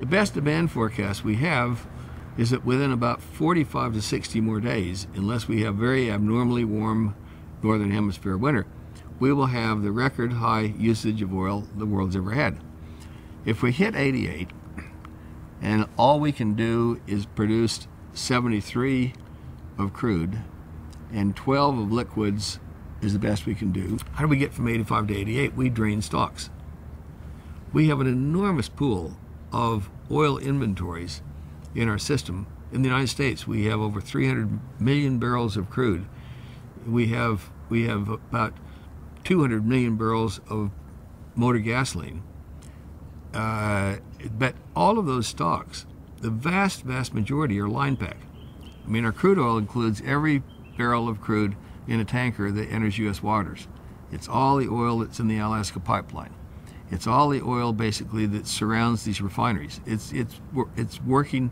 The best demand forecast we have is that within about 45 to 60 more days, unless we have very abnormally warm northern hemisphere winter, we will have the record high usage of oil the world's ever had. If we hit 88 and all we can do is produce 73 of crude and 12 of liquids is the best we can do, how do we get from 85 to 88? We drain stocks. We have an enormous pool of oil inventories in our system. In the United States, we have over 300 million barrels of crude. We have about 200 million barrels of motor gasoline. But all of those stocks, the vast majority are line pack. I mean, our crude oil includes every barrel of crude in a tanker that enters U.S. waters. It's all the oil that's in the Alaska pipeline. It's all the oil basically that surrounds these refineries. It's working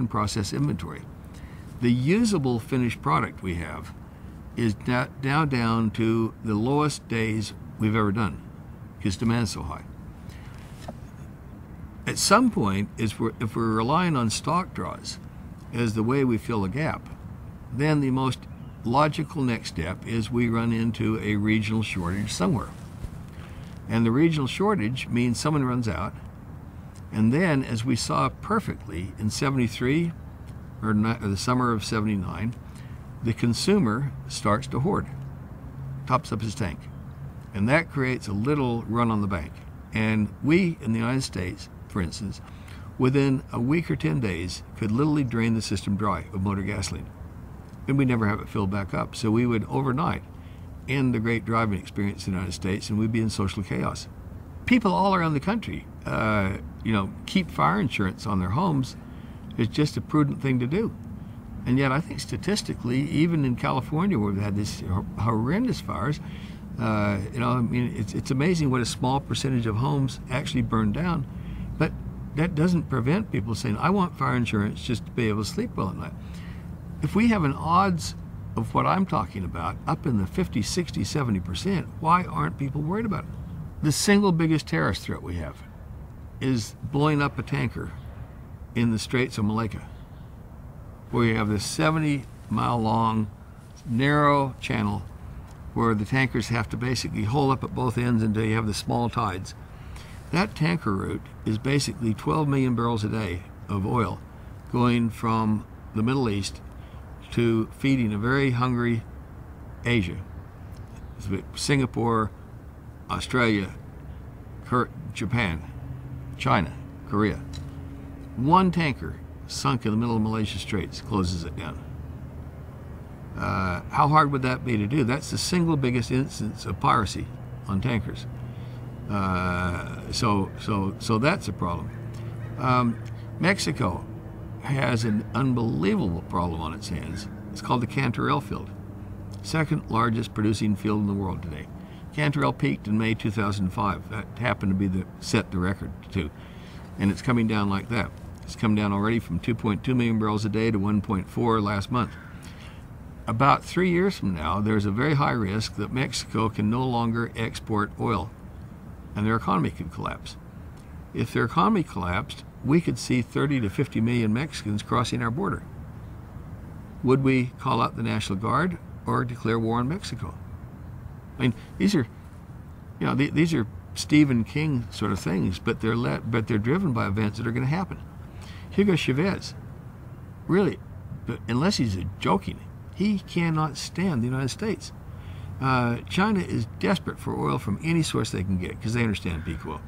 process inventory. The usable finished product we have is now down to the lowest days we've ever done because demand's so high. At some point, if we're relying on stock draws as the way we fill a gap, then the most logical next step is we run into a regional shortage somewhere. And the regional shortage means someone runs out, and then, as we saw perfectly in 73 or the summer of 79, the consumer starts to hoard, tops up his tank. And that creates a little run on the bank. And we, in the United States, for instance, within a week or 10 days, could literally drain the system dry of motor gasoline. And we never have it filled back up. So we would overnight end the great driving experience in the United States, and we'd be in social chaos. People all around the country, keep fire insurance on their homes. It's just a prudent thing to do. And yet, I think statistically, even in California, where we've had these horrendous fires, it's amazing what a small percentage of homes actually burn down. But that doesn't prevent people saying, I want fire insurance just to be able to sleep well at night. If we have an odds of what I'm talking about up in the 50, 60, 70%, why aren't people worried about it? The single biggest terrorist threat we have is blowing up a tanker in the Straits of Malacca, where you have this 70-mile-long, narrow channel where the tankers have to basically hole up at both ends until you have the small tides. That tanker route is basically 12 million barrels a day of oil going from the Middle East to feeding a very hungry Asia. Singapore, Australia, Japan, China, Korea. One tanker sunk in the middle of Malaysia Straits closes it down. How hard would that be to do? That's the single biggest instance of piracy on tankers. So that's a problem. Mexico has an unbelievable problem on its hands. It's called the Cantarell Field, second largest producing field in the world today. Cantarell peaked in May 2005. That happened to be set the record too, and it's coming down like that. It's come down already from 2.2 million barrels a day to 1.4 last month. About 3 years from now, there's a very high risk that Mexico can no longer export oil, and their economy could collapse. If their economy collapsed, we could see 30 to 50 million Mexicans crossing our border. Would we call out the National Guard or declare war on Mexico? I mean, these are Stephen King sort of things, but they're driven by events that are going to happen. Hugo Chavez, really, but unless he's joking, he cannot stand the United States. China is desperate for oil from any source they can get because they understand peak oil.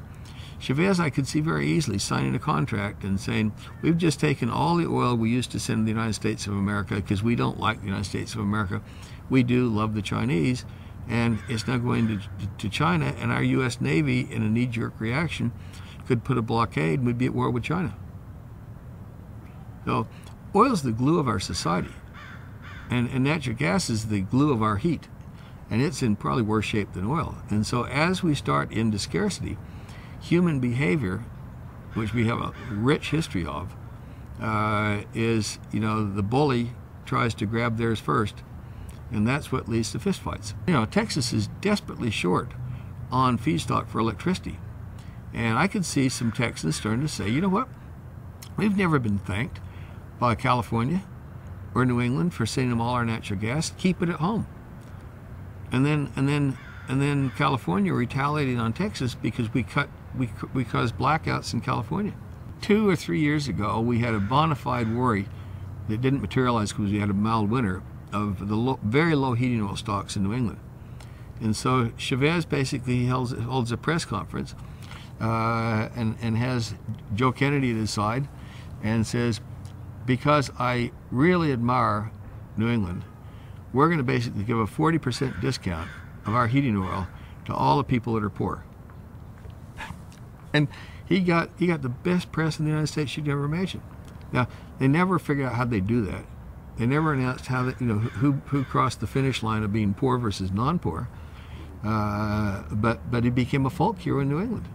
Chavez, I could see very easily signing a contract and saying, we've just taken all the oil we used to send to the United States of America because we don't like the United States of America. We do love the Chinese, and it's now going to China, and our U.S. Navy, in a knee-jerk reaction, could put a blockade and we'd be at war with China. So oil is the glue of our society, and natural gas is the glue of our heat, and it's in probably worse shape than oil. And so as we start into scarcity, human behavior, which we have a rich history of, is, the bully tries to grab theirs first, and that's what leads to fistfights. Texas is desperately short on feedstock for electricity, And I could see some Texans starting to say, you know what? We've never been thanked by California or New England for sending them all our natural gas. Keep it at home. And then California retaliated on Texas because we caused blackouts in California. 2 or 3 years ago, we had a bona fide worry that didn't materialize because we had a mild winter of the very low heating oil stocks in New England. And so Chavez basically holds a press conference and has Joe Kennedy at his side and says, because I really admire New England, we're going to basically give a 40% discount of our heating oil to all the people that are poor. And he got the best press in the United States you'd ever imagine. Now, they never figured out how they do that. They never announced how who crossed the finish line of being poor versus non-poor. But it became a folk hero in New England.